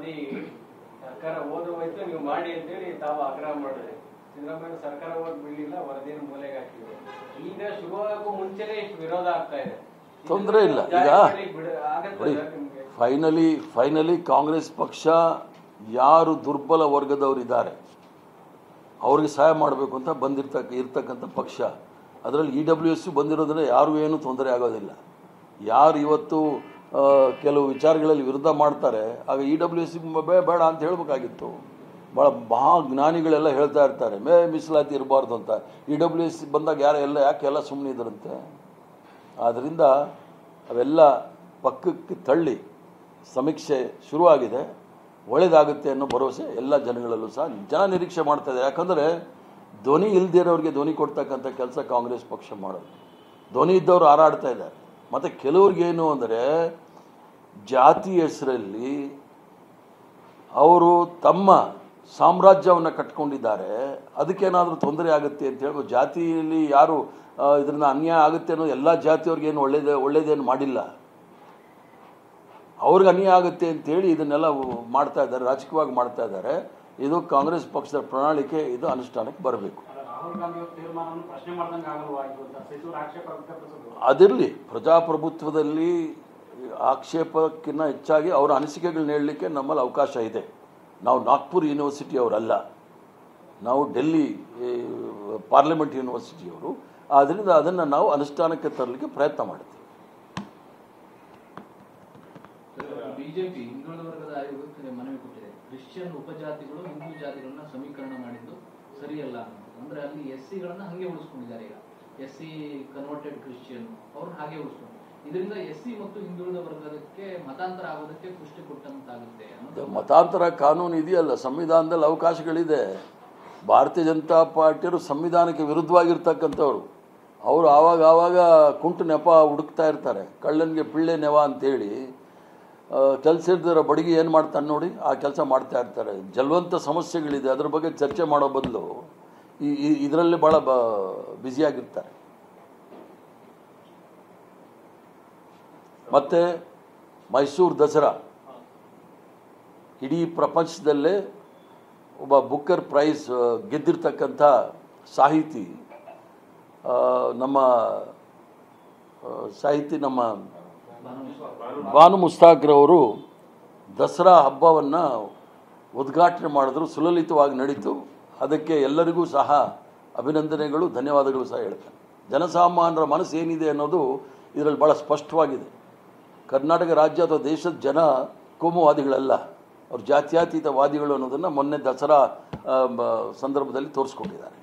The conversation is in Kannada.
ವರದಿ ಸರ್ಕಾರ ಓದು ಹೋಯ್ತು ನೀವು ಮಾಡಿ ಅಂತೇಳಿ ತಾವು ಆಗ್ರಹ ಮಾಡಿದ್ರೆ ಸಿದ್ದರಾಮಯ್ಯ ಸರ್ಕಾರ ಓದ್ ಬಿಡಲಿಲ್ಲ, ವರದಿಯನ್ನು ಮೂಲೆಗೆ ಹಾಕಿದ್ರು. ಈಗ ಶುರುವಾಗಕ್ಕೂ ಮುಂಚೆನೆ ಇಷ್ಟು ವಿರೋಧ ಆಗ್ತಾ ಇದೆ. ತೊಂದರೆ ಇಲ್ಲ. ಈಗ ಫೈನಲಿ ಕಾಂಗ್ರೆಸ್ ಪಕ್ಷ ಯಾರು ದುರ್ಬಲ ವರ್ಗದವರಿದ್ದಾರೆ ಅವ್ರಿಗೆ ಸಹಾಯ ಮಾಡಬೇಕು ಅಂತ ಇರ್ತಕ್ಕಂಥ ಪಕ್ಷ. ಅದರಲ್ಲಿ EWS ಬಂದಿರೋದ್ರೆ ಯಾರಿಗೂ ಏನೂ ತೊಂದರೆ ಆಗೋದಿಲ್ಲ. ಯಾರು ಇವತ್ತು ಕೆಲವು ವಿಚಾರಗಳಲ್ಲಿ ವಿರುದ್ಧ ಮಾಡ್ತಾರೆ ಆಗ EWS ಬೇಡ ಅಂತ ಹೇಳಬೇಕಾಗಿತ್ತು. ಭಾಳ ಮಹಾಜ್ಞಾನಿಗಳೆಲ್ಲ ಹೇಳ್ತಾ ಇರ್ತಾರೆ ಮೀಸಲಾತಿ ಇರಬಾರ್ದು ಅಂತ. EWS ಬಂದಾಗ ಯಾಕೆಲ್ಲ ಸುಮ್ಮನೆ ಇದ್ರಂತೆ. ಆದ್ದರಿಂದ ಅವೆಲ್ಲ ಪಕ್ಕಕ್ಕೆ ತಳ್ಳಿ ಸಮೀಕ್ಷೆ ಶುರುವಾಗಿದೆ, ಒಳ್ಳೆಯದಾಗುತ್ತೆ ಅನ್ನೋ ಭರವಸೆ ಎಲ್ಲ ಜನಗಳಲ್ಲೂ ಸಹ ಜನ ನಿರೀಕ್ಷೆ ಮಾಡ್ತಾ ಇದ್ದಾರೆ. ಯಾಕಂದರೆ ಧ್ವನಿ ಇಲ್ದಿರೋರಿಗೆ ಧ್ವನಿ ಕೊಡ್ತಕ್ಕಂಥ ಕೆಲಸ ಕಾಂಗ್ರೆಸ್ ಪಕ್ಷ ಮಾಡೋದು. ಧ್ವನಿ ಇದ್ದವರು ಹಾರಾಡ್ತಾ ಇದ್ದಾರೆ. ಮತ್ತು ಕೆಲವ್ರಿಗೇನು ಅಂದರೆ ಜಾತಿ ಹೆಸರಲ್ಲಿ ಅವರು ತಮ್ಮ ಸಾಮ್ರಾಜ್ಯವನ್ನು ಕಟ್ಕೊಂಡಿದ್ದಾರೆ, ಅದಕ್ಕೇನಾದರೂ ತೊಂದರೆ ಆಗುತ್ತೆ ಅಂತ ಹೇಳ್ಬೋದು. ಜಾತಿಯಲ್ಲಿ ಯಾರು ಇದರಿಂದ ಅನ್ಯಾಯ ಆಗುತ್ತೆ ಅನ್ನೋ ಎಲ್ಲ ಜಾತಿಯವ್ರಿಗೇನು ಒಳ್ಳೇದೇನು ಮಾಡಿಲ್ಲ. ಅವ್ರಿಗೆ ಅನ್ಯಾಯ ಆಗುತ್ತೆ ಅಂತೇಳಿ ಇದನ್ನೆಲ್ಲ ಮಾಡ್ತಾ ಇದ್ದಾರೆ, ರಾಜಕೀಯವಾಗಿ ಮಾಡ್ತಾ ಇದ್ದಾರೆ. ಇದು ಕಾಂಗ್ರೆಸ್ ಪಕ್ಷದ ಪ್ರಣಾಳಿಕೆ, ಇದು ಅನುಷ್ಠಾನಕ್ಕೆ ಬರಬೇಕು. ಅದಿರಲಿ, ಪ್ರಜಾಪ್ರಭುತ್ವದಲ್ಲಿ ಆಕ್ಷೇಪಕ್ಕಿಂತ ಹೆಚ್ಚಾಗಿ ಅವರ ಅನಿಸಿಕೆಗಳನ್ನ ಹೇಳಲಿಕ್ಕೆ ನಮ್ಮಲ್ಲಿ ಅವಕಾಶ ಇದೆ. ನಾವು ನಾಗ್ಪುರ್ ಯೂನಿವರ್ಸಿಟಿ ಅವರಲ್ಲ, ನಾವು ಡೆಲ್ಲಿ ಪಾರ್ಲಿಮೆಂಟ್ ಯೂನಿವರ್ಸಿಟಿಯವರು. ಆದ್ದರಿಂದ ಅದನ್ನು ನಾವು ಅನುಷ್ಠಾನಕ್ಕೆ ತರಲಿಕ್ಕೆ ಪ್ರಯತ್ನ ಮಾಡ್ತೀವಿ. ಬಿಜೆಪಿ ಹಿಂದುಳಿದ ವರ್ಗದ ಆಯೋಗಕ್ಕೆ ಮನವಿ ಕೊಟ್ಟಿದೆ. ಕ್ರಿಶ್ಚಿಯನ್ ಉಪಜಾತಿಗಳು ಹಿಂದೂ ಜಾತಿಗಳನ್ನ ಸಮೀಕರಣ ಮಾಡಿದ್ದು ಸರಿಯಲ್ಲ ಅಂದ್ರೆ ಅಲ್ಲಿ SCಗಳನ್ನ ಹಾಗೆ ಉಳಿಸ್ಕೊಂಡಿದ್ದಾರೆ. ಈಗ SC ಕನ್ವರ್ಟೆಡ್ ಕ್ರಿಶ್ಚಿಯನ್ ಅವ್ರನ್ನ ಹಾಗೆ ಉಳಿಸ್ಕೊಂಡು ಇದರಿಂದ SC ಮತ್ತು ಹಿಂದುಳಿದ ವರ್ಗದಕ್ಕೆ ಮತಾಂತರ ಆಗೋದಕ್ಕೆ ಪುಷ್ಟಿ ಕೊಟ್ಟಂತಾಗುತ್ತೆ. ಮತಾಂತರ ಕಾನೂನು ಇದೆಯಲ್ಲ, ಸಂವಿಧಾನದಲ್ಲಿ ಅವಕಾಶಗಳಿದೆ. ಭಾರತೀಯ ಜನತಾ ಪಾರ್ಟಿಯವರು ಸಂವಿಧಾನಕ್ಕೆ ವಿರುದ್ಧವಾಗಿರ್ತಕ್ಕಂಥವ್ರು. ಅವರು ಆವಾಗ ಕುಂಟು ನೆಪ ಹುಡುಕ್ತಾ ಇರ್ತಾರೆ. ಕಳ್ಳನಿಗೆ ಪಿಳ್ಳೆ ನೆವ ಅಂತೇಳಿ ಕೆಲಸ ಇಲ್ದಿರೋ ಬಡಗಿ ಏನು ಮಾಡ್ತಾನೆ ನೋಡಿ ಆ ಕೆಲಸ ಮಾಡ್ತಾ ಇರ್ತಾರೆ. ಜಲವಂತ ಸಮಸ್ಯೆಗಳಿದೆ, ಅದ್ರ ಬಗ್ಗೆ ಚರ್ಚೆ ಮಾಡೋ ಬದಲು ಇದರಲ್ಲಿ ಭಾಳ ಬ್ಯುಸಿಯಾಗಿರ್ತಾರೆ. ಮತ್ತು ಮೈಸೂರು ದಸರಾ ಇಡೀ ಪ್ರಪಂಚದಲ್ಲೇ ಒಬ್ಬ ಬುಕ್ಕರ್ ಪ್ರೈಸ್ ಗೆದ್ದಿರ್ತಕ್ಕಂಥ ಸಾಹಿತಿ ನಮ್ಮ ಬಾನು ಮುಸ್ತಾಕ್ರವರು ದಸರಾ ಹಬ್ಬವನ್ನು ಉದ್ಘಾಟನೆ ಮಾಡಿದ್ರು. ಸುಲಲಿತವಾಗಿ ನಡೀತು. ಅದಕ್ಕೆ ಎಲ್ಲರಿಗೂ ಸಹ ಅಭಿನಂದನೆಗಳು, ಧನ್ಯವಾದಗಳು ಸಹ ಹೇಳ್ತಾರೆ. ಜನಸಾಮಾನ್ಯರ ಮನಸ್ಸು ಏನಿದೆ ಅನ್ನೋದು ಇದರಲ್ಲಿ ಭಾಳ ಸ್ಪಷ್ಟವಾಗಿದೆ. ಕರ್ನಾಟಕ ರಾಜ್ಯ ಅಥವಾ ದೇಶದ ಜನ ಕೋಮುವಾದಿಗಳಲ್ಲ, ಅವರು ಜಾತ್ಯತೀತವಾದಿಗಳು ಅನ್ನೋದನ್ನು ಮೊನ್ನೆ ದಸರಾ ಸಂದರ್ಭದಲ್ಲಿ ತೋರಿಸ್ಕೊಂಡಿದ್ದಾರೆ.